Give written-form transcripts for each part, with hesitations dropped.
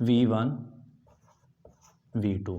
V1 V2،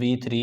V3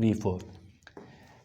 V4۔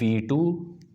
V2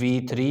V3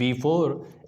V4،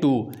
2۔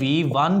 V1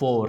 4.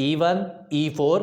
E1 E4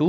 2,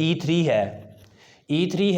E3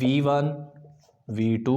V1 V2,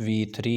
V3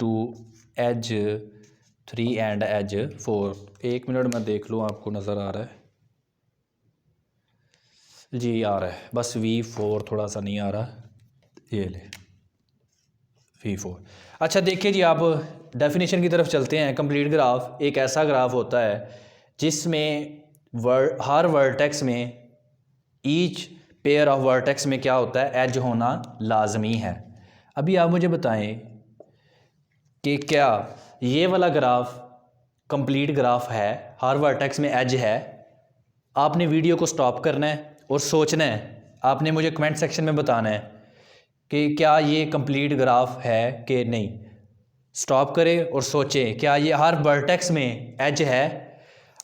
2 as 3 and as 4। 1 minute मैं देख लूँ, आपको नज़र आ रहा है जी? आ रहा है, बस V4 थोड़ा सा नहीं आ रहा, ये ले V4। अच्छा देखिए जी, आप डेफिनेशन की तरफ चलते हैं। कंप्लीट ग्राफ एक ऐसा ग्राफ होता है जिसमें हर वर्टेक्स में, ईच पेयर ऑफ वर्टेक्स में क्या होता है, एज होना लाजमी है। अभी आप मुझे बताएं कि क्या ये वाला ग्राफ कंप्लीट ग्राफ है, हर वर्टेक्स में एज है? आपने वीडियो को स्टॉप करना है और सोचना है, आपने मुझे कमेंट सेक्शन में बताना है कि क्या ये कंप्लीट ग्राफ है कि नहीं। स्टॉप करें और सोचें क्या ये हर वर्टेक्स में एज है।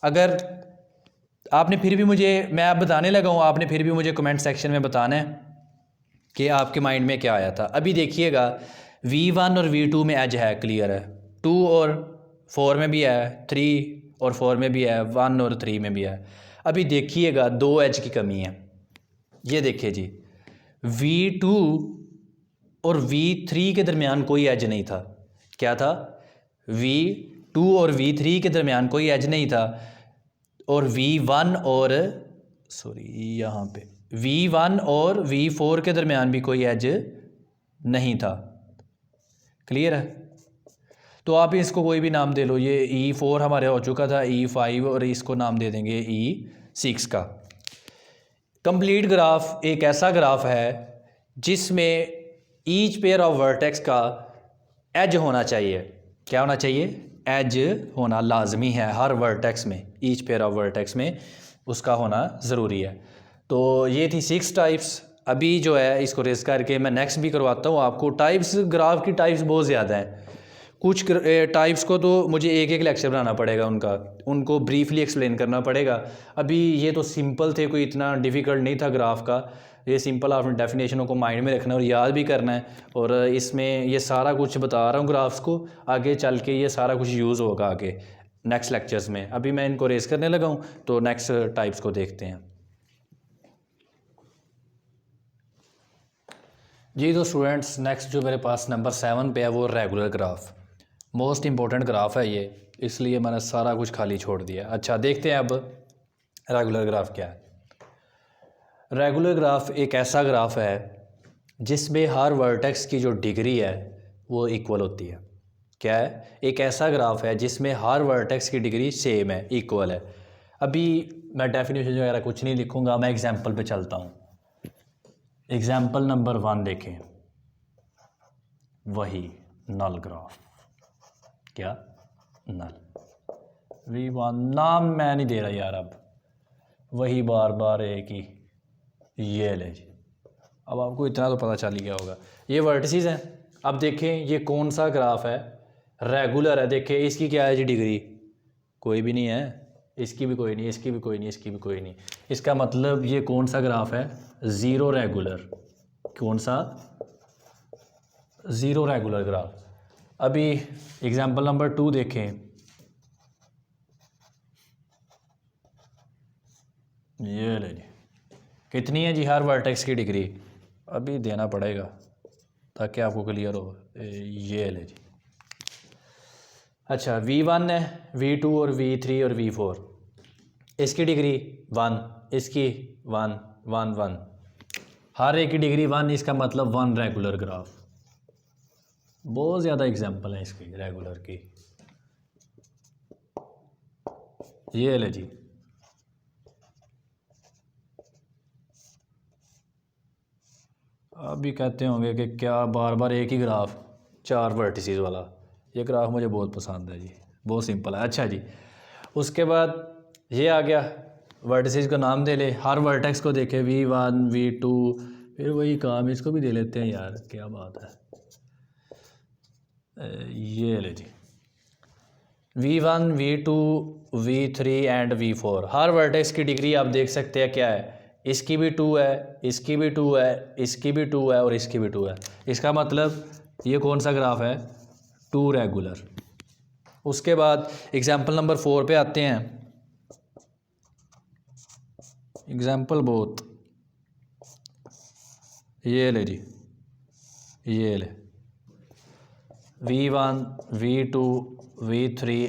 अगर आपने फिर भी मुझे, मैं अब बताने लगा हूँ, आपने फिर भी मुझे कमेंट सेक्शन में बताना है कि आपके माइंड में क्या आया था। अभी देखिएगा V1 और V2 में एज है, क्लियर है। 2 और 4 में भी है, 3 और 4 में भी है, 1 और 3 में भी है। अभी देखिएगा 2 एज की कमी है। ये देखिए जी, V2 और V3 के दरमियान कोई एज नहीं था। क्या था? V2 और V3 के दरमियान कोई एज नहीं था। और V1 और यहाँ पे V1 और V4 के दरमियान भी कोई एज नहीं था। क्लियर है? तो आप इसको कोई भी नाम दे लो। ये E4 हमारे हो चुका था, E5, और इसको नाम दे देंगे E6 का। कंप्लीट ग्राफ एक ऐसा ग्राफ है जिसमें ईच पेयर ऑफ वर्टेक्स का एज होना चाहिए। क्या होना चाहिए? एज होना लाजमी है हर वर्टेक्स में, ईच पेयर ऑफ वर्टेक्स में उसका होना ज़रूरी है। तो ये थी 6 टाइप्स। अभी जो है इसको रेस करके मैं नेक्स्ट भी करवाता हूँ आपको। टाइप्स, ग्राफ की टाइप्स बहुत ज़्यादा हैं। कुछ टाइप्स को तो मुझे एक एक लेक्चर बनाना पड़ेगा, उनको ब्रीफली एक्सप्लेन करना पड़ेगा। अभी ये तो सिंपल थे, कोई इतना डिफ़िकल्ट नहीं था ग्राफ का। ये सिंपल आपने डेफिनेशनों को माइंड में रखना और याद भी करना है। और इसमें ये सारा कुछ बता रहा हूँ ग्राफ्स को, आगे चल के ये सारा कुछ यूज़ होगा आगे नेक्स्ट लेक्चर्स में। अभी मैं इनको रेस करने लगा हूँ, तो नेक्स्ट टाइप्स को देखते हैं जी। तो स्टूडेंट्स, नेक्स्ट जो मेरे पास नंबर 7 पे है वो regular graph. Most important graph है ये, इसलिए मैंने सारा कुछ खाली छोड़ दिया। अच्छा देखते हैं अब रेगुलर ग्राफ क्या है। रेगुलर ग्राफ एक ऐसा ग्राफ है जिसमें हर वर्टेक्स की जो डिग्री है वो इक्वल होती है। क्या है? एक ऐसा ग्राफ है जिसमें हर वर्टेक्स की डिग्री सेम है, इक्वल है। अभी मैं डेफिनेशन वगैरह कुछ नहीं लिखूंगा, मैं एग्जांपल पे चलता हूँ। एग्जांपल नंबर 1 देखें, वही नल ग्राफ। क्या? नल। V1 नाम मैं नहीं दे रहा यार, अब वही बार बार एक ही, ये ले जी। अब आपको इतना तो पता चल ही गया होगा, ये वर्टिसेस हैं। अब देखें ये कौन सा ग्राफ है, रेगुलर है। देखें इसकी क्या है जी डिग्री, कोई भी नहीं है, इसकी भी कोई नहीं, इसकी भी कोई नहीं, इसकी भी कोई नहीं। इसका मतलब ये कौन सा ग्राफ है? Zero regular. कौन सा? Zero regular graph. अभी एग्जांपल नंबर 2 देखें, ये ले जी। कितनी है जी हर वर्टेक्स की डिग्री? अभी देना पड़ेगा ताकि आपको क्लियर हो। ये ले जी। अच्छा V1 है, V2 और V3 और V4, इसकी डिग्री 1, इसकी 1 1 1, हर एक की डिग्री 1, इसका मतलब 1 रेगुलर ग्राफ। बहुत ज़्यादा एग्जांपल है इसकी रेगुलर की। ये ले जी। अभी कहते होंगे कि क्या बार बार एक ही ग्राफ 4 वर्टिसेस वाला। ये ग्राफ मुझे बहुत पसंद है जी, बहुत सिंपल है। अच्छा जी, उसके बाद ये आ गया, वर्टिसेस को नाम दे ले, हर वर्टेक्स को देखे V1 V2, फिर वही काम इसको भी दे लेते हैं यार, क्या बात है। ये ले जी, V1 V2 V3 and V4, her vertex की डिग्री आप देख सकते हैं क्या है, इसकी भी 2 है, इसकी भी 2 है, इसकी भी 2 है और इसकी भी 2 है। इसका मतलब ये कौन सा ग्राफ है? 2 रेगुलर। उसके बाद एग्जांपल नंबर 4 पे आते हैं। एग्जांपल बहुत, ये ले जी, ये ले V1 V2 V3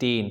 3,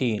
3,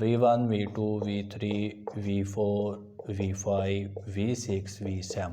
V1 V2 V3 V4 V5 V6 V7.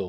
2,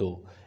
2.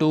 2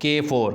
K4.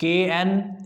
Kn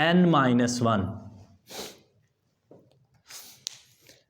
n-1.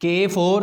K4.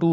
2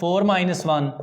4 - 1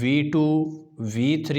V2 V3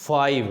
5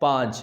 5۔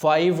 5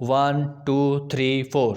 1 2 3 4،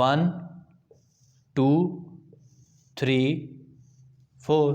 1 2 3 4،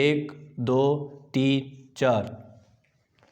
1 2 3 4۔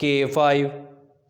K5۔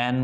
n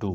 2۔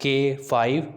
K5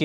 k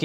k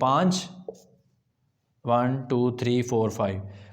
5 1 2 3 4 5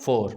4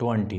20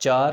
4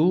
2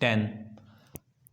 10.